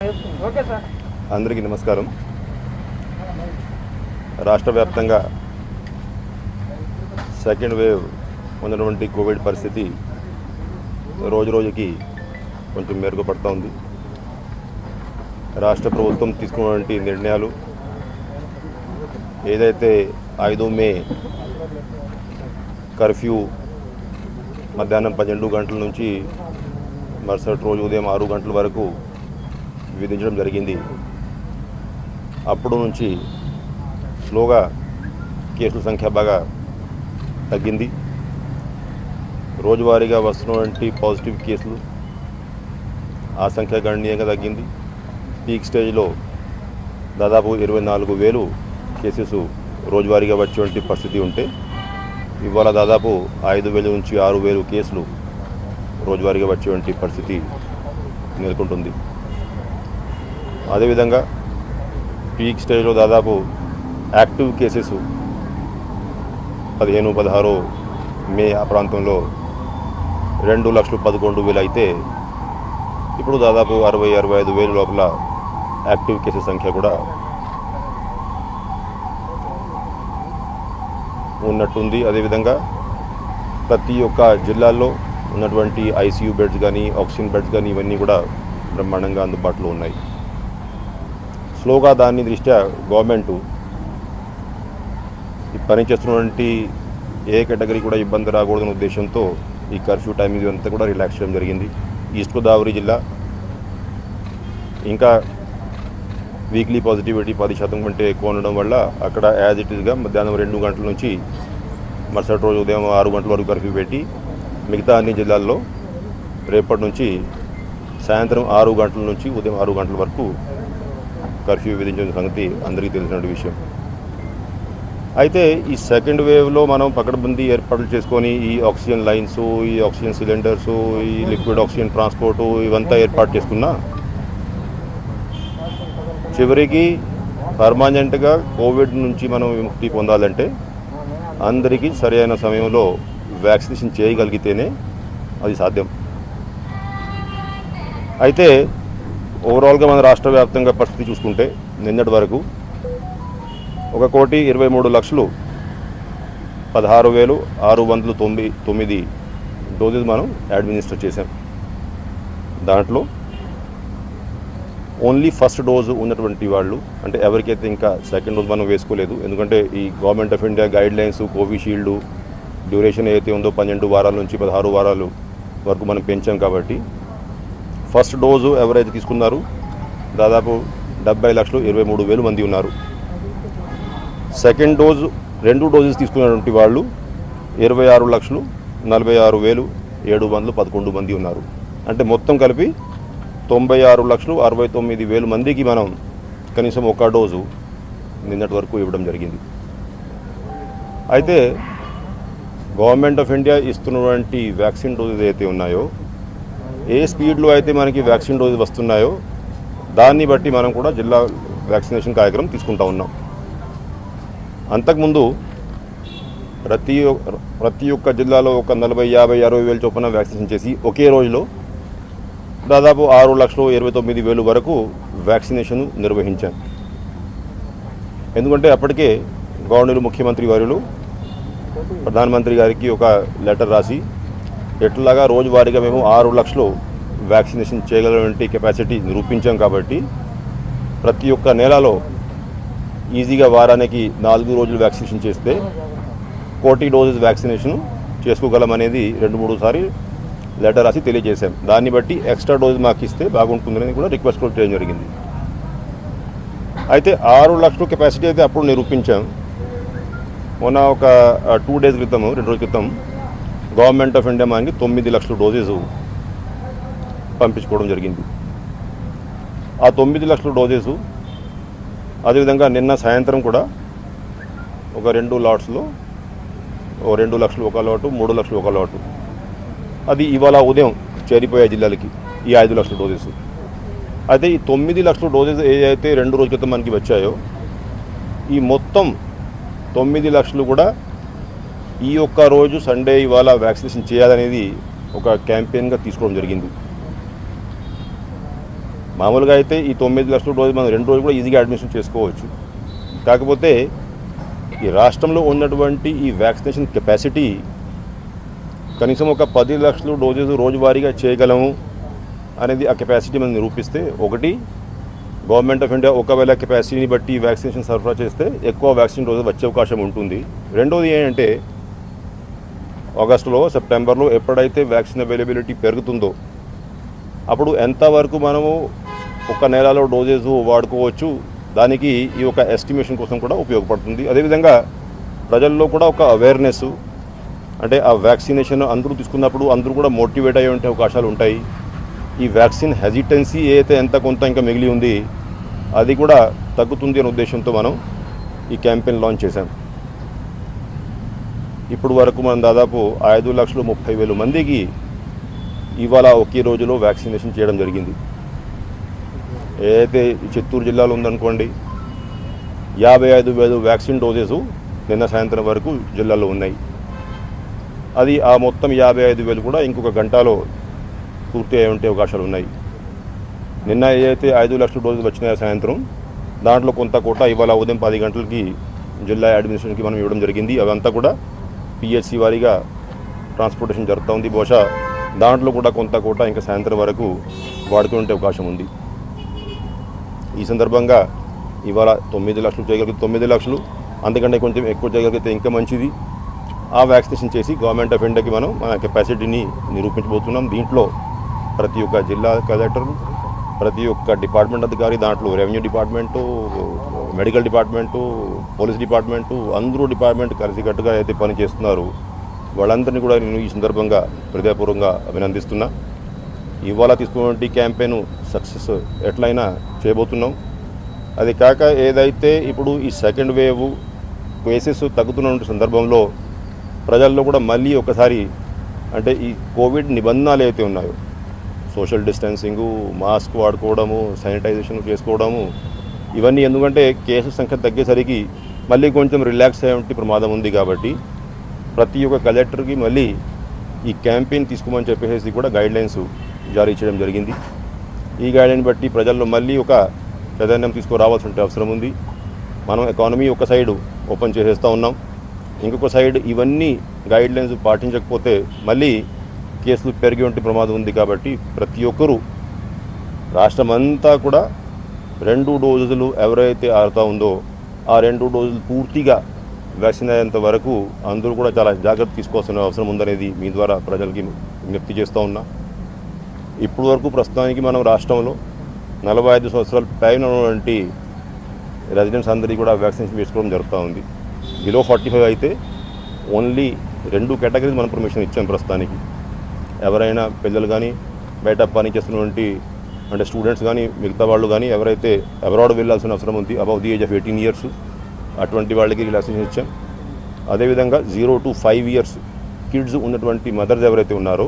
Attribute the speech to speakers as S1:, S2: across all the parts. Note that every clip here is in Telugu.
S1: అందరికీ నమస్కారం. రాష్ట్ర వ్యాప్తంగా సెకండ్ వేవ్ ఉన్నటువంటి కోవిడ్ పరిస్థితి రోజు రోజుకి కొంచెం మెరుగుపడుతూ ఉంది. రాష్ట్ర ప్రభుత్వం తీసుకున్నటువంటి నిర్ణయాలు ఏదైతే 5 మే కర్ఫ్యూ మధ్యాహ్నం 12 గంటల నుంచి మరుసటి రోజు ఉదయం 6 గంటల వరకు విధించడం జరిగింది. అప్పుడు నుంచి స్లోగా కేసుల సంఖ్య బాగా తగ్గింది. రోజువారీగా వస్తున్నటువంటి పాజిటివ్ కేసులు ఆ సంఖ్య గణనీయంగా తగ్గింది. పీక్ స్టేజ్లో దాదాపు 24,000 కేసెస్ రోజువారీగా వచ్చేటువంటి పరిస్థితి ఉంటే ఇవాళ దాదాపు 5,000 నుంచి 6,000 కేసులు రోజువారీగా వచ్చేటువంటి పరిస్థితి నెలకొంటుంది. అదేవిధంగా పీక్ స్టేజ్లో దాదాపు యాక్టివ్ కేసెస్ 15-16 మే ఆ ప్రాంతంలో 2,11,000 అయితే ఇప్పుడు దాదాపు 60,000-65,000 లోపల యాక్టివ్ కేసెస్ సంఖ్య కూడా ఉన్నట్టుంది. అదేవిధంగా ప్రతి ఒక్క జిల్లాల్లో ఉన్నటువంటి ఐసీయూ బెడ్స్ కానీ ఆక్సిజన్ బెడ్స్ కానీ ఇవన్నీ కూడా బ్రహ్మాండంగా అందుబాటులో ఉన్నాయి. స్లోగా దాని దృష్ట్యా గవర్నమెంటు ఈ పనిచేస్తున్నటువంటి ఏ కేటగిరీ కూడా ఇబ్బంది రాకూడదనే ఉద్దేశంతో ఈ కర్ఫ్యూ టైమింగ్ అంతా కూడా రిలాక్స్ చేయడం జరిగింది. ఈస్ట్ గోదావరి జిల్లా ఇంకా వీక్లీ పాజిటివిటీ 10% కంటే ఎక్కువ ఉండడం వల్ల అక్కడ యాజ్ ఇట్ ఈస్గా మధ్యాహ్నం 2 గంటల నుంచి మరుసటి రోజు ఉదయం 6 గంటల వరకు కర్ఫ్యూ పెట్టి మిగతా అన్ని జిల్లాల్లో రేపటి నుంచి సాయంత్రం 6 గంటల నుంచి ఉదయం 6 గంటల వరకు కర్ఫ్యూ విధించిన సంగతి అందరికీ తెలిసిన విషయం. అయితే ఈ సెకండ్ వేవ్లో మనం పకడ్బందీ ఏర్పాట్లు చేసుకొని ఈ ఆక్సిజన్ లైన్స్, ఈ ఆక్సిజన్ సిలిండర్స్, ఈ లిక్విడ్ ఆక్సిజన్ ట్రాన్స్పోర్టు ఇవంతా ఏర్పాటు చేసుకున్నా చివరికి పర్మనెంట్గా కోవిడ్ నుంచి మనం విముక్తి పొందాలంటే అందరికీ సరైన సమయంలో వ్యాక్సినేషన్ చేయగలిగితేనే అది సాధ్యం. అయితే ఓవరాల్గా మన రాష్ట్ర వ్యాప్తంగా పరిస్థితి చూసుకుంటే నిన్నటి వరకు 1,23,00,000 16,609 డోసెస్ మనం అడ్మినిస్టర్ చేశాం. దాంట్లో ఓన్లీ ఫస్ట్ డోసు ఉన్నటువంటి వాళ్ళు అంటే ఎవరికైతే ఇంకా సెకండ్ డోస్ మనం వేసుకోలేదు, ఎందుకంటే ఈ government of India guide lines Covishield duration ఏదైతే ఉందో 12 వారాల నుంచి 16 వారాలు వరకు మనం పెంచాం కాబట్టి ఫస్ట్ డోసు ఎవరైతే తీసుకున్నారో దాదాపు 70,23,000 మంది ఉన్నారు. సెకండ్ డోసు 2 డోసెస్ తీసుకున్నటువంటి వాళ్ళు 26,46,711 మంది ఉన్నారు. అంటే మొత్తం కలిపి 96,69,000 మందికి మనం కనీసం ఒక డోసు నిన్నటి వరకు ఇవ్వడం జరిగింది. అయితే గవర్నమెంట్ ఆఫ్ ఇండియా ఇస్తున్నటువంటి వ్యాక్సిన్ డోసెస్ ఏదైతే ఉన్నాయో ఏ స్పీడ్లో అయితే మనకి వ్యాక్సిన్ డోసెస్ వస్తున్నాయో దాన్ని బట్టి మనం కూడా జిల్లా వ్యాక్సినేషన్ కార్యక్రమం తీసుకుంటూ ఉన్నాం. అంతకుముందు ప్రతి ఒక్క జిల్లాలో ఒక 40,000-50,000 చొప్పున వ్యాక్సినేషన్ చేసి ఒకే రోజులో దాదాపు 6,29,000 వరకు వ్యాక్సినేషన్ నిర్వహించాం. ఎందుకంటే అప్పటికే గవర్నర్ ముఖ్యమంత్రి వర్యులు ప్రధానమంత్రి గారికి ఒక లెటర్ రాసి ఎట్లాగా రోజువారీగా మేము 6 లక్షలు వ్యాక్సినేషన్ చేయగలిగినటువంటి కెపాసిటీ నిరూపించాం కాబట్టి ప్రతి ఒక్క నెలలో ఈజీగా వారానికి 4 రోజులు వ్యాక్సినేషన్ చేస్తే 1,000,000 డోసెస్ వ్యాక్సినేషన్ చేసుకోగలమనేది 2-3 సార్లు లెటర్ రాసి తెలియజేశాం. దాన్ని బట్టి ఎక్స్ట్రా డోస్ మాకు ఇస్తే బాగుంటుందని కూడా రిక్వెస్ట్ కూడా చేయడం జరిగింది. అయితే 6 లక్షల కెపాసిటీ అయితే అప్పుడు నిరూపించాం. మొన్న ఒక 2 డేస్ క్రితం 2 రోజుల క్రితం గవర్నమెంట్ ఆఫ్ ఇండియా మనకి 9 లక్షల డోసెస్ పంపించుకోవడం జరిగింది. ఆ 9 లక్షల డోసెస్ అదేవిధంగా నిన్న సాయంత్రం కూడా ఒక 2 లాట్స్లో 2 లక్షలు ఒక లాటు, 3 లక్షలు ఒక లాటు అది ఇవాళ ఉదయం చేరిపోయే జిల్లాలకి ఈ 5 లక్షల డోసెస్. అయితే ఈ 9 లక్షల డోసెస్ ఏదైతే 2 రోజుల క్రితం మనకి వచ్చాయో ఈ మొత్తం 9 లక్షలు కూడా ఈ ఒక్క రోజు సండే ఇవాళ వ్యాక్సినేషన్ చేయాలనేది ఒక క్యాంపెయిన్గా తీసుకోవడం జరిగింది. మామూలుగా అయితే ఈ 9 లక్షల డోసు మనం 2 రోజులు కూడా ఈజీగా అడ్మిషన్ చేసుకోవచ్చు. కాకపోతే ఈ రాష్ట్రంలో ఉన్నటువంటి ఈ వ్యాక్సినేషన్ కెపాసిటీ కనీసం ఒక 10 లక్షల డోసెస్ రోజువారీగా చేయగలము అనేది ఆ కెపాసిటీ మనం నిరూపిస్తే, ఒకటి గవర్నమెంట్ ఆఫ్ ఇండియా ఒకవేళ కెపాసిటీని బట్టి వ్యాక్సినేషన్ సరఫరా చేస్తే ఎక్కువ వ్యాక్సిన్ డోసు వచ్చే అవకాశం ఉంటుంది. రెండోది ఏంటంటే ఆగస్టులో సెప్టెంబర్లో ఎప్పుడైతే వ్యాక్సిన్ అవైలబిలిటీ పెరుగుతుందో అప్పుడు ఎంతవరకు మనము ఒక నెలలో డోసెస్ వాడుకోవచ్చు, దానికి ఈ ఒక ఎస్టిమేషన్ కోసం కూడా ఉపయోగపడుతుంది. అదేవిధంగా ప్రజల్లో కూడా ఒక అవేర్నెస్, అంటే ఆ వ్యాక్సినేషన్ అందరూ తీసుకున్నప్పుడు అందరూ కూడా మోటివేట్ అయ్యే అవకాశాలు ఉంటాయి. ఈ వ్యాక్సిన్ హెజిటెన్సీ ఏదైతే ఎంత కొంత ఇంకా మిగిలి ఉంది అది కూడా తగ్గుతుంది అనే ఉద్దేశంతో మనం ఈ క్యాంపెయిన్ లాంచ్ చేశాం. ఇప్పుడు వరకు మనం దాదాపు 5,30,000 మందికి ఇవాళ ఒకే రోజులో వ్యాక్సినేషన్ చేయడం జరిగింది. ఏదైతే చిత్తూరు జిల్లాలో ఉందనుకోండి 55,000 వ్యాక్సిన్ డోసెస్ నిన్న సాయంత్రం వరకు జిల్లాలో ఉన్నాయి. అది ఆ మొత్తం 55,000 కూడా ఇంకొక గంటలో పూర్తి అయ్యే అవకాశాలు ఉన్నాయి. నిన్న ఏదైతే 5 లక్షల డోసులు వచ్చినాయో సాయంత్రం, దాంట్లో కొంత కోట ఇవాళ ఉదయం 10 గంటలకి జిల్లా అడ్మినిస్ట్రేషన్కి మనం ఇవ్వడం జరిగింది. అవంతా కూడా పిహెచ్సి వారీగా ట్రాన్స్పోర్టేషన్ జరుగుతూ ఉంది. బహుశా దాంట్లో కూడా కొంత కోట ఇంకా సాయంత్రం వరకు వాడుకునే అవకాశం ఉంది. ఈ సందర్భంగా ఇవాళ 9 లక్షలు చేయగలిగితే 9 లక్షలు, అంతకంటే కొంచెం ఎక్కువ చేయగలిగితే ఇంకా మంచిది. ఆ వ్యాక్సినేషన్ చేసి గవర్నమెంట్ ఆఫ్ ఇండియాకి మనం మన కెపాసిటీని నిరూపించబోతున్నాం. దీంట్లో ప్రతి ఒక్క జిల్లా కలెక్టర్, ప్రతి ఒక్క డిపార్ట్మెంట్ అధికారి, దాంట్లో revenue department, medical department, police department, అందరూ డిపార్ట్మెంట్ కలిసికట్టుగా అయితే పని చేస్తున్నారు. వాళ్ళందరినీ కూడా నేను ఈ సందర్భంగా హృదయపూర్వకంగా అభినందిస్తున్నా. ఇవాళ తీసుకున్నటువంటి క్యాంపెయిన్ సక్సెస్ ఎట్లయినా చేయబోతున్నాం. అది కాక ఏదైతే ఇప్పుడు ఈ సెకండ్ వేవ్ కేసెస్ తగ్గుతున్న సందర్భంలో ప్రజల్లో కూడా మళ్ళీ ఒకసారి, అంటే ఈ కోవిడ్ నిబంధనలు అయితే ఉన్నాయో, సోషల్ డిస్టెన్సింగు, మాస్క్ వాడుకోవడము, శానిటైజేషన్ చేసుకోవడము, ఇవన్నీ ఎందుకంటే కేసు సంఖ్య తగ్గేసరికి మళ్ళీ కొంచెం రిలాక్స్ అయ్యే ప్రమాదం ఉంది. కాబట్టి ప్రతి ఒక్క కలెక్టర్కి మళ్ళీ ఈ క్యాంపెయిన్ తీసుకోమని చెప్పేసి కూడా గైడ్లైన్స్ జారీ చేయడం జరిగింది. ఈ గైడ్లైన్ బట్టి ప్రజల్లో మళ్ళీ ఒక చైతన్యం తీసుకురావాల్సిన అవసరం ఉంది. మనం ఎకానమీ ఒక సైడు ఓపెన్ చేసేస్తూ ఉన్నాం, ఇంకొక సైడ్ ఇవన్నీ గైడ్లైన్స్ పాటించకపోతే మళ్ళీ కేసులు పెరిగి ఉంటే ప్రమాదం ఉంది. కాబట్టి ప్రతి ఒక్కరూ రాష్ట్రమంతా కూడా 2 డోసులు ఎవరైతే ఆడుతూ ఉందో ఆ 2 డోసులు పూర్తిగా వ్యాక్సిన్ అయ్యేంత వరకు అందరూ కూడా చాలా జాగ్రత్త తీసుకోవాల్సిన అవసరం ఉందనేది మీ ద్వారా ప్రజలకి విజ్ఞప్తి చేస్తూ ఉన్నా. ఇప్పుడు వరకు ప్రస్తుతానికి మనం రాష్ట్రంలో 45 సంవత్సరాల పైన ఉన్నటువంటి రెసిడెంట్స్ అందరికీ కూడా వ్యాక్సినేషన్ వేసుకోవడం జరుగుతూ ఉంది. బిలో 45 అయితే ఓన్లీ 2 కేటగిరీస్ మనం పర్మిషన్ ఇచ్చాం ప్రస్తుతానికి. ఎవరైనా పిల్లలు కానీ, బయట పని చేస్తున్నటువంటి అంటే స్టూడెంట్స్ కానీ, మిగతా వాళ్ళు కానీ ఎవరైతే అబ్రాడ్ వెళ్ళాల్సిన అవసరం ఉంది above the age of 18 years, అటువంటి వాళ్ళకి రిలాక్సేషన్ ఇచ్చాం. అదేవిధంగా 0 to 5 ఇయర్స్ కిడ్స్ ఉన్నటువంటి మదర్స్ ఎవరైతే ఉన్నారో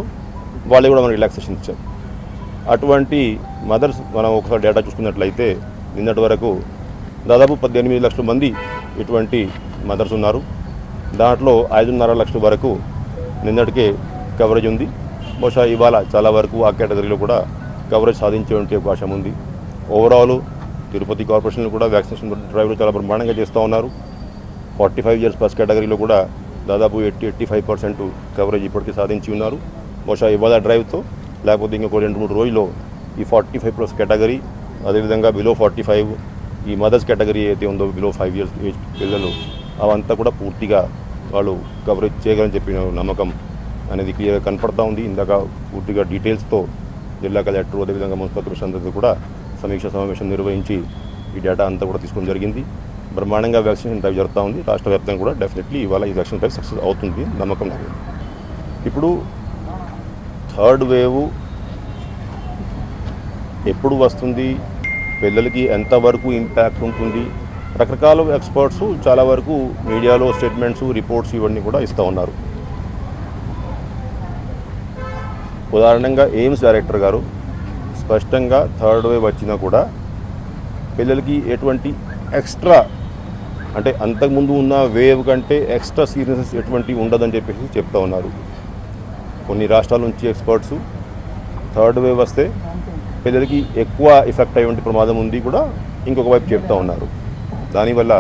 S1: వాళ్ళకి కూడా మనం రిలాక్సేషన్ ఇచ్చాం. అటువంటి మదర్స్ మనం ఒకసారి డేటా చూసుకున్నట్లయితే నిన్నటి వరకు దాదాపు 18 లక్షల మంది ఇటువంటి మదర్స్ ఉన్నారు. దాంట్లో 5.5 లక్షల వరకు నిన్నటికే కవరేజ్ ఉంది. బహుశా ఇవాళ చాలా వరకు ఆ కేటగిరీలో కూడా కవరేజ్ సాధించే అవకాశం ఉంది. ఓవరాల్ తిరుపతి కార్పొరేషన్లో కూడా వ్యాక్సినేషన్ డ్రైవ్లు చాలా బ్రహ్మాండంగా చేస్తూ ఉన్నారు. 45 ఇయర్స్ ప్లస్ కేటగిరీలో కూడా దాదాపు 80-85% కవరేజ్ ఇప్పటికీ సాధించి ఉన్నారు. బహుశా ఇవాళ డ్రైవ్తో లేకపోతే ఇంకొక 2-3 రోజుల్లో ఈ 45+ కేటగిరీ, అదేవిధంగా బిలో 45 ఈ మదర్స్ కేటగిరీ అయితే ఉందో బిలో 5 ఇయర్స్ ఏజ్ పిల్లలు, అవంతా కూడా పూర్తిగా వాళ్ళు కవరేజ్ చేయగలని చెప్పిన నమ్మకం అనేది క్లియర్గా కనపడతా ఉంది. ఇందాక పూర్తిగా డీటెయిల్స్తో జిల్లా కలెక్టర్, అదేవిధంగా మున్సిపల్ కమిషనర్ అందరితో కూడా సమీక్ష సమావేశం నిర్వహించి ఈ డేటా అంతా కూడా తీసుకోవడం జరిగింది. బ్రహ్మాండంగా వ్యాక్సినేషన్ డ్రైవ్ జరుగుతూ ఉంది. రాష్ట్ర వ్యాప్తంగా కూడా డెఫినెట్లీ ఇవాళ ఈ వ్యాక్సిన్ డ్రైవ్ సక్సెస్ అవుతుంది నమ్మకం నాకు. ఇప్పుడు థర్డ్ వేవ్ ఎప్పుడు వస్తుంది, పిల్లలకి ఎంతవరకు ఇంపాక్ట్ ఉంటుంది, రకరకాల ఎక్స్పర్ట్స్ చాలా వరకు మీడియాలో స్టేట్మెంట్స్, రిపోర్ట్స్ ఇవన్నీ కూడా ఇస్తూ ఉన్నారు. ఉదాహరణంగా ఎయిమ్స్ డైరెక్టర్ గారు స్పష్టంగా థర్డ్ వేవ్ వచ్చినా కూడా పిల్లలకి ఎటువంటి ఎక్స్ట్రా, అంటే అంతకుముందు ఉన్న వేవ్ కంటే ఎక్స్ట్రా సీరియస్నెస్ ఎటువంటి ఉండదని చెప్పేసి చెప్తా ఉన్నారు. కొన్ని రాష్ట్రాల నుంచి ఎక్స్పర్ట్స్ థర్డ్ వేవ్ వస్తే పిల్లలకి ఎక్కువ ఎఫెక్ట్ అయ్యే ప్రమాదం ఉంది కూడా ఇంకొక వైపు చెప్తూ ఉన్నారు. దానివల్ల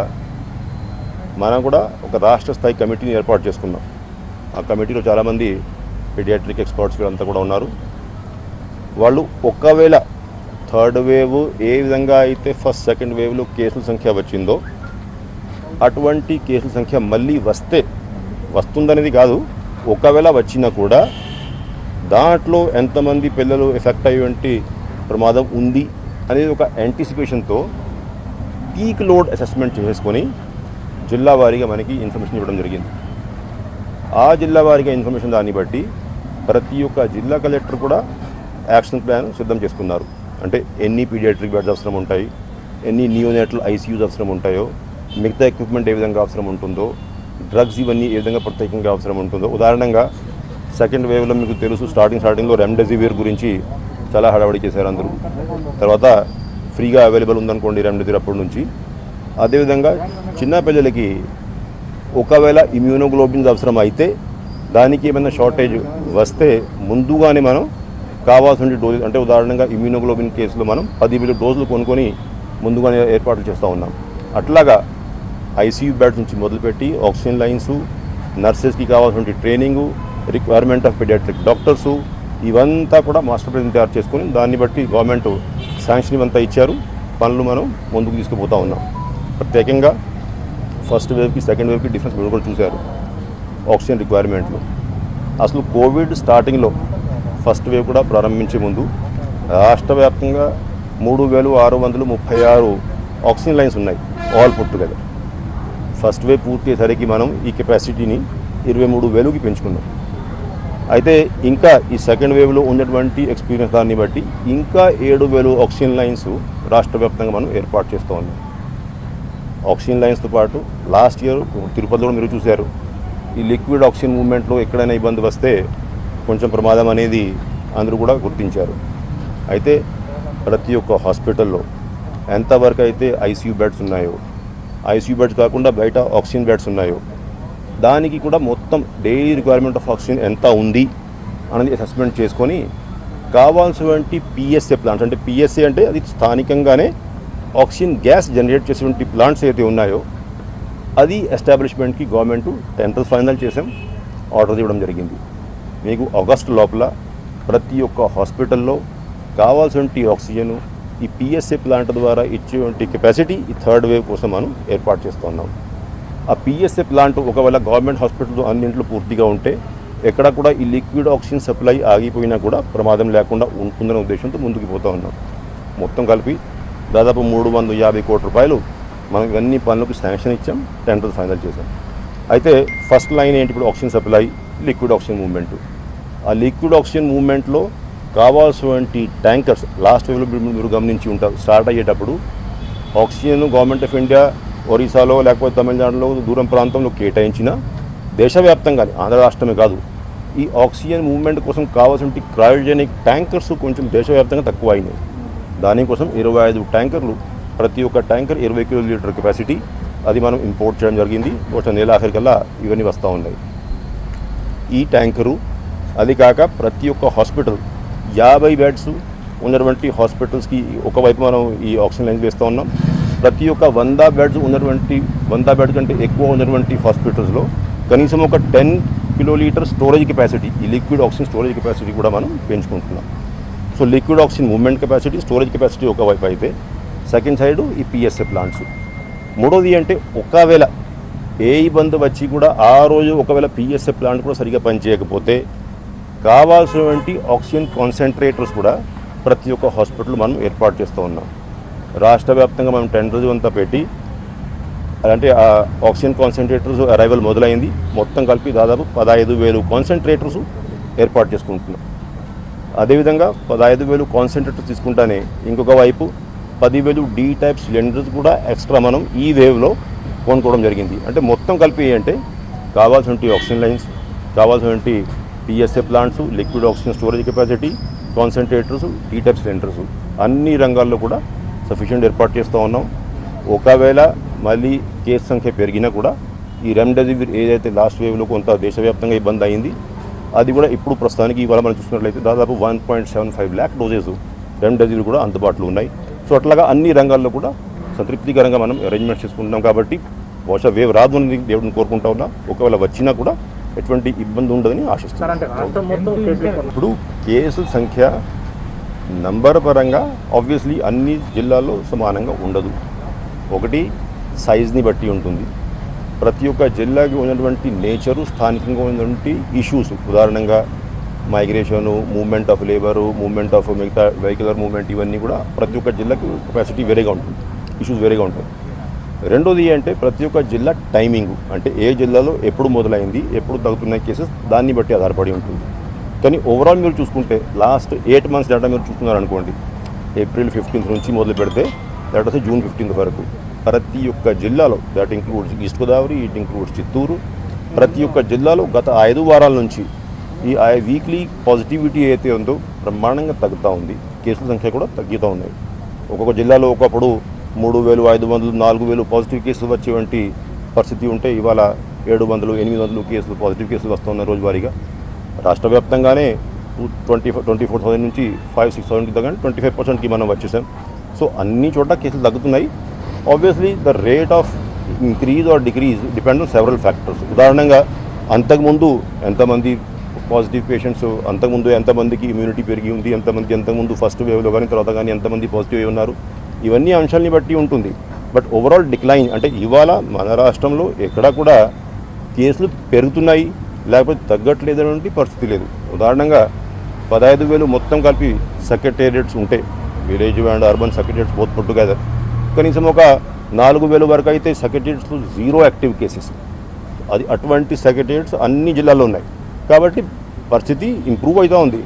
S1: మనం కూడా ఒక రాష్ట్ర స్థాయి కమిటీని ఏర్పాటు చేసుకున్నాం. ఆ కమిటీలో చాలామంది పీడియాట్రిక్ ఎక్స్పర్ట్స్ వీళ్ళంతా కూడా ఉన్నారు. వాళ్ళు ఒకవేళ థర్డ్ వేవ్ ఏ విధంగా అయితే ఫస్ట్ సెకండ్ వేవ్లో కేసుల సంఖ్య వచ్చిందో అటువంటి కేసుల సంఖ్య మళ్ళీ వస్తుందనేది కాదు, ఒకవేళ వచ్చినా కూడా దాంట్లో ఎంతమంది పిల్లలు ఎఫెక్ట్ అయ్యేటువంటి ప్రమాదం ఉంది అనేది ఒక యాంటిసిపేషన్తో పీక్ లోడ్ అసెస్మెంట్ చేసుకొని జిల్లా వారీగా మనకి ఇన్ఫర్మేషన్ ఇవ్వడం జరిగింది. ఆ జిల్లా వారీగా ఇన్ఫర్మేషన్ దాన్ని బట్టి ప్రతి ఒక్క జిల్లా కలెక్టర్ కూడా యాక్షన్ ప్లాన్ సిద్ధం చేసుకున్నారు. అంటే ఎన్ని పీడియాట్రిక్ బెడ్స్ అవసరం ఉంటాయి, ఎన్ని నియోనేటల్ ఐసీయూస్ అవసరం ఉంటాయో, మిగతా ఎక్విప్మెంట్ ఏ విధంగా అవసరం ఉంటుందో, డ్రగ్స్ ఇవన్నీ ఏ విధంగా ప్రత్యేకంగా అవసరం ఉంటుందో. ఉదాహరణంగా సెకండ్ వేవ్లో మీకు తెలుసు స్టార్టింగ్లో రెమ్డెసివిర్ గురించి చాలా హడావడి చేశారు అందరూ. తర్వాత ఫ్రీగా అవైలబుల్ ఉందనుకోండి రెమ్డెసివిర్ అప్పటి నుంచి. అదేవిధంగా చిన్న పిల్లలకి ఒకవేళ ఇమ్యూనోగ్లోబిన్స్ అవసరం అయితే దానికి ఏమైనా షార్టేజ్ వస్తే ముందుగానే మనం కావాల్సిన డోసు, అంటే ఉదాహరణగా ఇమ్యూనోగ్లోబిన్ కేసులో మనం 10,000 డోసులు కొనుక్కొని ముందుగానే ఏర్పాట్లు చేస్తూ ఉన్నాం. అట్లాగా ఐసీయూ బెడ్స్ నుంచి మొదలుపెట్టి ఆక్సిజన్ లైన్స్, నర్సెస్కి కావాల్సిన training, requirement of paediatric doctors, ఇవంతా కూడా మాస్టర్ ప్లాన్ తయారు చేసుకొని దాన్ని బట్టి గవర్నమెంట్ శాంక్షన్ ఇవంతా ఇచ్చారు. పనులు మనం ముందుకు తీసుకుపోతూ ఉన్నాం. ప్రత్యేకంగా ఫస్ట్ వేవ్కి సెకండ్ వేవ్కి డిఫరెన్స్ మీరు కూడా చూశారు ఆక్సిజన్ రిక్వైర్మెంట్లో. అసలు కోవిడ్ స్టార్టింగ్లో ఫస్ట్ వేవ్ కూడా ప్రారంభించే ముందు రాష్ట్ర వ్యాప్తంగా 3,636 ఆక్సిజన్ లైన్స్ ఉన్నాయి all put together. First wave పూర్తి అయ్యేసరికి మనం ఈ కెపాసిటీని 23,000కి పెంచుకున్నాం. అయితే ఇంకా ఈ సెకండ్ వేవ్లో ఉన్నటువంటి ఎక్స్పీరియన్స్ దాన్ని బట్టి ఇంకా 7,000 ఆక్సిజన్ లైన్స్ రాష్ట్ర వ్యాప్తంగా మనం ఏర్పాటు చేస్తూ ఉన్నాం. ఆక్సిజన్ లైన్స్తో పాటు లాస్ట్ ఇయర్ తిరుపతిలో మీరు చూశారు, ఈ లిక్విడ్ ఆక్సిజన్ మూవ్మెంట్లో ఎక్కడైనా ఇబ్బంది వస్తే కొంచెం ప్రమాదం అనేది అందరూ కూడా గుర్తించారు. అయితే ప్రతి ఒక్క హాస్పిటల్లో ఎంతవరకు అయితే ఐసీయూ బెడ్స్ ఉన్నాయో, ఐసీయూ బెడ్స్ కాకుండా బయట ఆక్సిజన్ బెడ్స్ ఉన్నాయో దానికి కూడా మొత్తం డైలీ రిక్వైర్మెంట్ ఆఫ్ ఆక్సిజన్ ఎంత ఉంది అనేది అసెస్మెంట్ చేసుకొని కావాల్సినటువంటి పిఎస్ఏ ప్లాంట్స్, అంటే పిఎస్ఏ అంటే అది స్థానికంగానే ఆక్సిజన్ గ్యాస్ జనరేట్ చేసేటువంటి ప్లాంట్స్ ఏదైతే ఉన్నాయో అది ఎస్టాబ్లిష్మెంట్కి గవర్నమెంట్ టెండర్స్ ఫైనల్ చేసాం, ఆర్డర్ ఇవ్వడం జరిగింది. మీకు ఆగస్టు లోపల ప్రతి ఒక్క హాస్పిటల్లో కావాల్సినటువంటి ఆక్సిజన్ ఈ పిఎస్ఏ ప్లాంట్ ద్వారా ఇచ్చేటువంటి కెపాసిటీ ఈ థర్డ్ వేవ్ కోసం మనం ఏర్పాటు చేస్తున్నాం. ఆ పిఎస్ఏ ప్లాంట్ ఒకవేళ గవర్నమెంట్ హాస్పిటల్ అన్నింటిలో పూర్తిగా ఉంటే ఎక్కడ కూడా ఈ లిక్విడ్ ఆక్సిజన్ సప్లై ఆగిపోయినా కూడా ప్రమాదం లేకుండా ఉంటుందనే ఉద్దేశంతో ముందుకు పోతూ ఉన్నాం. మొత్తం కలిపి దాదాపు 350 కోట్ల రూపాయలు మనం ఇవన్నీ పనులకు శాంక్షన్ ఇచ్చాం, టెండర్ ఫైనల్ చేసాం. అయితే ఫస్ట్ లైన్ ఏంటి, ఇప్పుడు oxygen supply, liquid oxygen movement. ఆ లిక్విడ్ ఆక్సిజన్ మూవ్మెంట్లో కావాల్సినటువంటి ట్యాంకర్స్ లాస్ట్ వేవ్లో మీరు గమనించి ఉంటారు, స్టార్ట్ అయ్యేటప్పుడు ఆక్సిజన్ గవర్నమెంట్ ఆఫ్ ఇండియా ఒరిస్సాలో లేకపోతే తమిళనాడులో దూరం ప్రాంతంలో కేటాయించిన దేశవ్యాప్తంగా ఆంధ్ర రాష్ట్రమే కాదు ఈ ఆక్సిజన్ మూవ్మెంట్ కోసం కావాల్సిన క్రయోజెనిక్ ట్యాంకర్స్ కొంచెం దేశవ్యాప్తంగా తక్కువ అయినాయి. దానికోసం 25 ట్యాంకర్లు, ప్రతి ఒక్క ట్యాంకర్ 20 కిలోలీటర్ కెపాసిటీ, అది మనం ఇంపోర్ట్ చేయడం జరిగింది. ఒక నెల ఆఖరికల్లా ఇవన్నీ వస్తూ ఉన్నాయి. ఈ ట్యాంకరు అది కాక ప్రతి ఒక్క హాస్పిటల్ 50 బెడ్స్ ఉన్నటువంటి హాస్పిటల్స్కి ఒకవైపు మనం ఈ ఆక్సిజన్ లైన్స్ వేస్తూ ఉన్నాం. ప్రతి ఒక్క 100 బెడ్స్ ఉన్నటువంటి 100 బెడ్ కంటే ఎక్కువ ఉన్నటువంటి హాస్పిటల్స్లో కనీసం ఒక 10 కిలోలీటర్ స్టోరేజ్ కెపాసిటీ, ఈ లిక్విడ్ ఆక్సిజన్ స్టోరేజ్ కెపాసిటీ కూడా మనం పెంచుకుంటున్నాం. So liquid oxygen movement capacity, storage capacity ఒకవైపు అయితే సెకండ్ సైడ్ ఈ పిఎస్ఏ ప్లాంట్స్. మూడోది అంటే ఒకవేళ ఏ ఇబ్బంది వచ్చి కూడా ఆ రోజు ఒకవేళ పిఎస్ఏ ప్లాంట్ కూడా సరిగా పనిచేయకపోతే కావాల్సినటువంటి ఆక్సిజన్ కాన్సన్ట్రేటర్స్ కూడా ప్రతి ఒక్క హాస్పిటల్ మనం ఏర్పాటు చేస్తూ ఉన్నాం. రాష్ట్ర వ్యాప్తంగా మనం టెండర్స్ అంతా పెట్టి అంటే ఆ ఆక్సిజన్ కాన్సన్ట్రేటర్స్ అరైవల్ మొదలైంది. మొత్తం కలిపి దాదాపు 15,000 కాన్సన్ట్రేటర్స్ ఏర్పాటు చేసుకుంటున్నాం. అదేవిధంగా 15,000 కాన్సన్ట్రేటర్స్ తీసుకుంటానే ఇంకొక వైపు 10,000 డీ టైప్ సిలిండర్స్ కూడా ఎక్స్ట్రా మనం ఈ వేవ్లో కొనుక్కోవడం జరిగింది. అంటే మొత్తం కలిపి అంటే కావాల్సినటువంటి ఆక్సిజన్ లైన్స్, కావాల్సినటువంటి PSA plants, liquid oxygen storage capacity, concentrators, D type cylinders అన్ని రంగాల్లో కూడా సఫిషియెంట్ ఏర్పాటు చేస్తూ ఉన్నాం. ఒకవేళ మళ్ళీ కేసు సంఖ్య పెరిగినా కూడా ఈ రెమ్డెసివిర్ ఏదైతే లాస్ట్ వేవ్లో కొంత దేశవ్యాప్తంగా ఇబ్బంది అయింది, అది కూడా ఇప్పుడు ప్రస్తుతానికి ఇవాళ మనం చూసినట్లయితే దాదాపు 1.75 lakh డోసెస్ రెమ్డెసివిర్ కూడా అందుబాటులో ఉన్నాయి. సో అట్లాగా అన్ని రంగాల్లో కూడా సంతృప్తికరంగా మనం అరేంజ్మెంట్స్ చేసుకుంటున్నాం. కాబట్టి బహుశా వేవ్ రాదు అని దేవుడిని కోరుకుంటా ఉన్నా. ఒకవేళ వచ్చినా కూడా ఎటువంటి ఇబ్బంది ఉండదని ఆశిస్తున్నాను. ఇప్పుడు కేసుల సంఖ్య నంబర్ పరంగా ఆబ్వియస్లీ అన్ని జిల్లాల్లో సమానంగా ఉండదు. ఒకటి సైజ్ని బట్టి ఉంటుంది. ప్రతి ఒక్క జిల్లాకి ఉన్నటువంటి నేచరు, స్థానికంగా ఉన్నటువంటి ఇష్యూస్, ఉదాహరణంగా migration, movement of labour, movement of మిగతా వెహికులర్ మూవ్మెంట్, ఇవన్నీ కూడా ప్రతి ఒక్క జిల్లాకు కెపాసిటీ వేరేగా ఉంటుంది, ఇష్యూస్ వేరేగా ఉంటాయి. రెండోది అంటే ప్రతి ఒక్క జిల్లా టైమింగ్, అంటే ఏ జిల్లాలో ఎప్పుడు మొదలైంది, ఎప్పుడు తగ్గుతున్నాయి కేసెస్, దాన్ని బట్టి ఆధారపడి ఉంటుంది. కానీ ఓవరాల్ మీరు చూసుకుంటే లాస్ట్ 8 months డేటా మీరు చూసుకున్నారనుకోండి, April 15th నుంచి మొదలు పెడితే దట్ వస్తే June 15th వరకు ప్రతి ఒక్క జిల్లాలో, that includes east Godavari, it includes Chittoor, ప్రతి ఒక్క జిల్లాలో గత 5 వారాల నుంచి ఈ వీక్లీ పాజిటివిటీ అయితే ఉందో బ్రహ్మాండంగా తగ్గుతూ ఉంది. కేసుల సంఖ్య కూడా తగ్గుతూ ఉన్నాయి. ఒక్కొక్క జిల్లాలో ఒకప్పుడు 3,500, 4,000 పాజిటివ్ కేసులు వచ్చేవంటి పరిస్థితి ఉంటే ఇవాళ 700, 800 కేసులు, పాజిటివ్ కేసులు వస్తున్నాయి రోజువారీగా. రాష్ట్ర వ్యాప్తంగానే 24,000 నుంచి 5,000-6,000 తగ్గని 25%కి మనం వచ్చేసాం. సో అన్ని చోట్ల కేసులు తగ్గుతున్నాయి. Obviously the rate of increase or decrease depend on several factors. ఉదాహరణంగా అంతకుముందు ఎంతమంది పాజిటివ్ పేషెంట్స్, అంతకుముందు ఎంతమందికి ఇమ్యూనిటీ పెరిగి ఉంది, అంతకుముందు ఫస్ట్ వేవ్లో కానీ తర్వాత కానీ ఎంతమంది పాజిటివ్ అయి ఉన్నారు, ఇవన్నీ అంశాలని బట్టి ఉంటుంది. బట్ ఓవరాల్ డిక్లైన్ అంటే ఇవాళ మన రాష్ట్రంలో ఎక్కడా కూడా కేసులు పెరుగుతున్నాయి లేకపోతే తగ్గట్లేదనేటువంటి పరిస్థితి లేదు. ఉదాహరణంగా 15,000 మొత్తం కలిపి సెక్రటేరియట్స్ ఉంటే, village and urban secretariats both put together, కనీసం ఒక 4,000 వరకు అయితే సెక్రటేరియట్స్లో 0 యాక్టివ్ కేసెస్. అది అటువంటి సెక్రటేరియట్స్ అన్ని జిల్లాల్లో ఉన్నాయి. కాబట్టి పరిస్థితి ఇంప్రూవ్ అవుతూ ఉంది.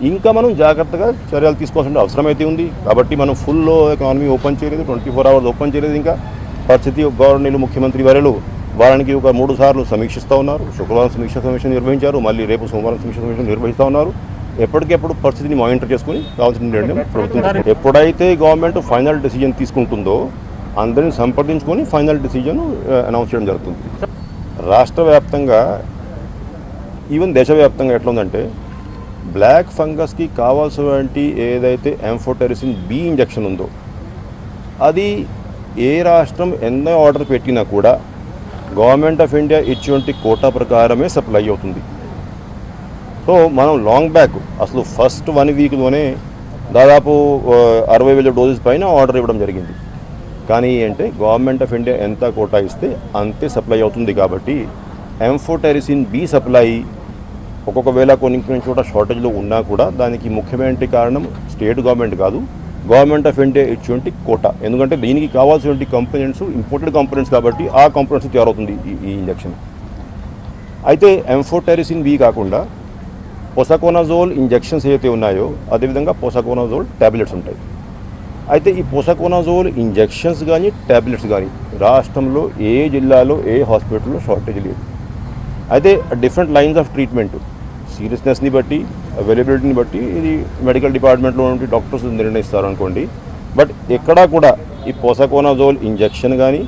S1: ఇంకా మనం జాగ్రత్తగా చర్యలు తీసుకోవాల్సిన అవసరం అయితే ఉంది. కాబట్టి మనం ఫుల్ ఎకానమీ ఓపెన్ చేయలేదు, 24 hours ఓపెన్ చేయలేదు. ఇంకా పరిస్థితి గవర్నర్ ముఖ్యమంత్రి వర్యులు వారానికి ఒక 3 సార్లు సమీక్షిస్తూ ఉన్నారు. శుక్రవారం సమీక్ష నిర్వహించారు, మళ్ళీ రేపు సోమవారం సమీక్ష నిర్వహిస్తూ ఉన్నారు. ఎప్పటికెప్పుడు పరిస్థితిని మానిటర్ చేసుకుని కావాల్సిన నిర్ణయం ప్రభుత్వం ఎప్పుడైతే గవర్నమెంట్ ఫైనల్ డెసిజన్ తీసుకుంటుందో అందరిని సంప్రదించుకొని ఫైనల్ డెసిజన్ అనౌన్స్ చేయడం జరుగుతుంది. రాష్ట్ర వ్యాప్తంగా ఈవెన్ దేశవ్యాప్తంగా ఎట్లా ఉందంటే, బ్లాక్ ఫంగస్కి కావాల్సినటువంటి ఏదైతే ఎంఫోటెరిసిన్ బి ఇంజెక్షన్ ఉందో అది ఏ రాష్ట్రం ఎన్నో ఆర్డర్ పెట్టినా కూడా గవర్నమెంట్ ఆఫ్ ఇండియా ఇచ్చేటువంటి కోటా ప్రకారమే సప్లై అవుతుంది. సో మనం లాంగ్ బ్యాక్ అసలు ఫస్ట్ 1 weekలోనే దాదాపు 60,000 doses పైన ఆర్డర్ ఇవ్వడం జరిగింది. కానీ అంటే గవర్నమెంట్ ఆఫ్ ఇండియా ఎంత కోటా ఇస్తే అంతే సప్లై అవుతుంది. కాబట్టి ఎంఫోటెరిసిన్ బి సప్లై ఒక్కొక్కవేళ కొన్ని చోట షార్టేజ్లో ఉన్నా కూడా దానికి ముఖ్యమైన కారణం స్టేట్ గవర్నమెంట్ కాదు, గవర్నమెంట్ ఆఫ్ ఇండియా ఇచ్చేటువంటి కోటా. ఎందుకంటే దీనికి కావాల్సినటువంటి కంపోనెంట్స్ ఇంపోర్టెడ్ కంపోనెంట్స్ కాబట్టి ఆ కంపోనెంట్స్ తయారవుతుంది ఈ ఇంజెక్షన్. అయితే ఎంఫోటెరిసిన్ బి కాకుండా పోసాకోనజోల్ ఇంజెక్షన్స్ ఏవైతే ఉన్నాయో అదేవిధంగా పోసాకోనజోల్ ట్యాబ్లెట్స్ ఉంటాయి. అయితే ఈ పోసాకోనజోల్ ఇంజెక్షన్స్ కానీ ట్యాబ్లెట్స్ కానీ రాష్ట్రంలో ఏ జిల్లాలో ఏ హాస్పిటల్లో షార్టేజ్ లేదు. అయితే డిఫరెంట్ లైన్స్ ఆఫ్ ట్రీట్మెంట్ సీరియస్నెస్ని బట్టి అవైలబిలిటీని బట్టి ఇది మెడికల్ డిపార్ట్మెంట్లో ఉండి డాక్టర్స్ నిర్ణయిస్తారు అనుకోండి. బట్ ఎక్కడా కూడా ఈ పోసాకోనజోల్ ఇంజెక్షన్ కానీ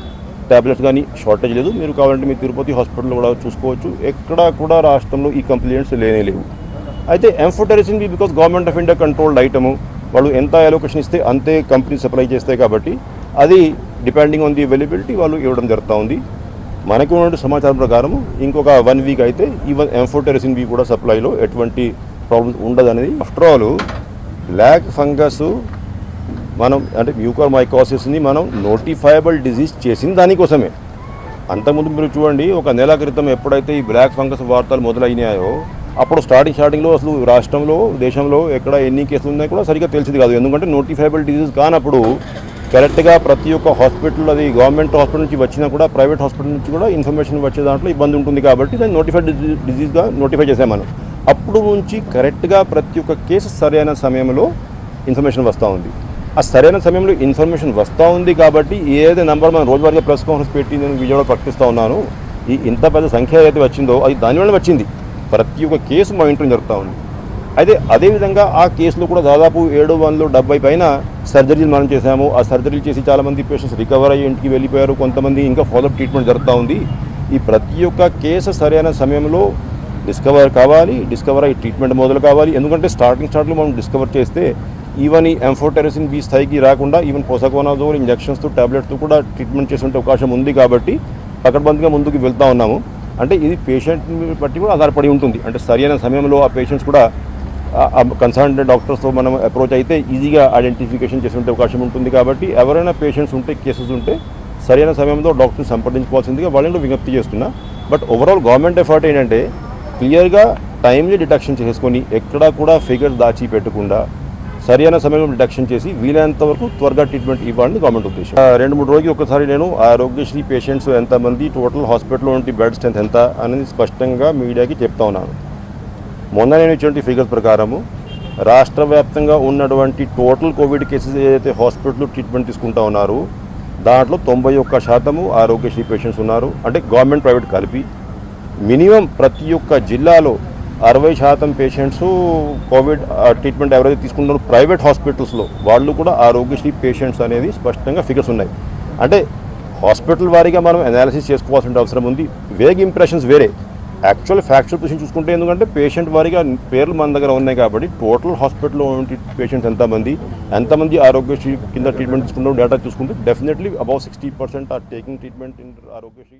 S1: ట్యాబ్లెట్స్ కానీ షార్టేజ్ లేదు. మీరు కావాలంటే మీ తిరుపతి హాస్పిటల్లో కూడా చూసుకోవచ్చు. ఎక్కడా కూడా రాష్ట్రంలో ఈ కంప్లైంట్స్ లేవు. అయితే amphotericin B because government of India controlled item, వాళ్ళు ఎంత అలోకేషన్ ఇస్తే అంతే కంపెనీ సప్లై చేస్తాయి. కాబట్టి అది డిపెండింగ్ ఆన్ ది అవైలబిలిటీ వాళ్ళు ఇవ్వడం జరుగుతూ ఉంది. మనకు ఉన్న సమాచారం ప్రకారం ఇంకొక 1 week అయితే ఈవెన్ ఎంఫోటెరిసిన్ బి కూడా సప్లైలో ఎటువంటి ప్రాబ్లమ్స్ ఉండదనేది. ఆఫ్టర్ ఆల్ బ్లాక్ ఫంగస్ మనం అంటే మ్యూకోమైకోసిస్ని మనం నోటిఫైయబుల్ డిజీజ్ చేసింది దానికోసమే. అంతకుముందు మీరు చూడండి, ఒక నెల క్రితం ఎప్పుడైతే ఈ బ్లాక్ ఫంగస్ వార్తలు మొదలైనాయో అప్పుడు స్టార్టింగ్లో అసలు రాష్ట్రంలో దేశంలో ఎక్కడ ఎన్ని కేసులు ఉన్నాయో కూడా సరిగ్గా తెలిసింది కాదు. ఎందుకంటే నోటిఫైబుల్ డిజీజ్ కానప్పుడు కరెక్ట్గా ప్రతి ఒక్క హాస్పిటల్, అది గవర్నమెంట్ హాస్పిటల్ నుంచి వచ్చినా కూడా ప్రైవేట్ హాస్పిటల్ నుంచి కూడా ఇన్ఫర్మేషన్ వచ్చే దాంట్లో ఇబ్బంది ఉంటుంది. కాబట్టి దాన్ని నోటిఫైడ్ డిజీజ్గా నోటిఫై చేసాం మనం. అప్పుడు నుంచి కరెక్ట్గా ప్రతి ఒక్క కేసు సరైన సమయంలో ఇన్ఫర్మేషన్ వస్తూ ఉంది. ఆ సరైన సమయంలో ఇన్ఫర్మేషన్ వస్తూ ఉంది కాబట్టి ఏదైతే నెంబర్ మనం రోజువారీగా ప్రెస్ కాన్ఫరెన్స్ పెట్టి నేను విజయవాడలో ప్రకటిస్తూ ఉన్నాను, ఈ ఇంత పెద్ద సంఖ్య ఏదైతే వచ్చిందో అది దానివల్ల వచ్చింది. ప్రతి ఒక్క కేసు మానిటరింగ్ జరుగుతూ ఉంది. అయితే అదేవిధంగా ఆ కేసులో కూడా దాదాపు 770 పైన సర్జరీలు మనం చేశాము. ఆ సర్జరీలు చేసి చాలామంది పేషెంట్స్ రికవర్ అయ్యి ఇంటికి వెళ్ళిపోయారు. కొంతమంది ఇంకా ఫాలోఅప్ ట్రీట్మెంట్ జరుగుతూ ఉంది. ఈ ప్రతి ఒక్క కేసు సరైన సమయంలో డిస్కవర్ అయ్యి ట్రీట్మెంట్ మొదలు కావాలి. ఎందుకంటే స్టార్టింగ్లో మనం డిస్కవర్ చేస్తే ఈవెన్ ఈ ఎంఫోటెరసిన్ బి స్థాయికి రాకుండా ఈవెన్ పోసకోనాజోల్ ఇంజెక్షన్స్తో టాబ్లెట్స్తో కూడా ట్రీట్మెంట్ చేసే అవకాశం ఉంది కాబట్టి పకడ్బందీగా ముందుకు వెళ్తూ ఉన్నాము. అంటే ఇది పేషెంట్ని బట్టి కూడా ఆధారపడి ఉంటుంది. అంటే సరైన సమయంలో ఆ పేషెంట్స్ కూడా కన్సర్న్ డాక్టర్స్తో మనం అప్రోచ్ అయితే ఈజీగా ఐడెంటిఫికేషన్ చేసే అవకాశం ఉంటుంది. కాబట్టి ఎవరైనా పేషెంట్స్ ఉంటే, కేసెస్ ఉంటే సరైన సమయంలో డాక్టర్ని సంప్రదించుకోవాల్సిందిగా వాళ్ళని విజ్ఞప్తి చేస్తున్నా. బట్ ఓవరాల్ గవర్నమెంట్ ఎఫర్ట్ ఏంటంటే క్లియర్గా టైమ్లీ డిటెక్షన్ చేసుకొని ఎక్కడా కూడా ఫిగర్స్ దాచి పెట్టకుండా సరైన సమయంలో డిటెక్షన్ చేసి వీలైనంత వరకు త్వరగా ట్రీట్మెంట్ ఇవ్వాలని గవర్నమెంట్ ఉద్దేశం. 2-3 రోజులకి ఒకసారి నేను ఆరోగ్యశ్రీ పేషెంట్స్ ఎంతమంది, టోటల్ హాస్పిటల్లో ఉంటే బెడ్ స్ట్రెంత్ ఎంత అనేది స్పష్టంగా మీడియాకి చెప్తా ఉన్నాను. మొన్న నేను ఇచ్చినటువంటి ఫిగర్స్ ప్రకారము రాష్ట్ర వ్యాప్తంగా ఉన్నటువంటి టోటల్ కోవిడ్ కేసెస్ ఏదైతే హాస్పిటల్లో ట్రీట్మెంట్ తీసుకుంటా ఉన్నారో దాంట్లో 91% ఆరోగ్యశ్రీ పేషెంట్స్ ఉన్నారు. అంటే గవర్నమెంట్ ప్రైవేట్ కలిపి మినిమం ప్రతి ఒక్క జిల్లాలో 60% పేషెంట్స్ కోవిడ్ ట్రీట్మెంట్ ఎవరైతే తీసుకుంటారో ప్రైవేట్ హాస్పిటల్స్లో వాళ్ళు కూడా ఆరోగ్యశ్రీ పేషెంట్స్ అనేది స్పష్టంగా ఫిగర్స్ ఉన్నాయి. అంటే హాస్పిటల్ వారీగా మనం అనాలిసిస్ చేసుకోవాల్సిన అవసరం ఉంది. వేగ్ ఇంప్రెషన్స్ వేరే, యాక్చువల్ ఫ్యాక్చువల్ పొజిషన్ చూసుకుంటే ఎందుకంటే పేషెంట్ వారీగా పేర్లు మన దగ్గర ఉన్నాయి కాబట్టి టోటల్ హాస్పిటల్లో ఉన్న పేషెంట్స్ ఎంతమంది ఆరోగ్యశ్రీ కింద ట్రీట్మెంట్ తీసుకుంటారో డేటా చూసుకుంటే definitely above 60% are taking treatment in Aarogyasri.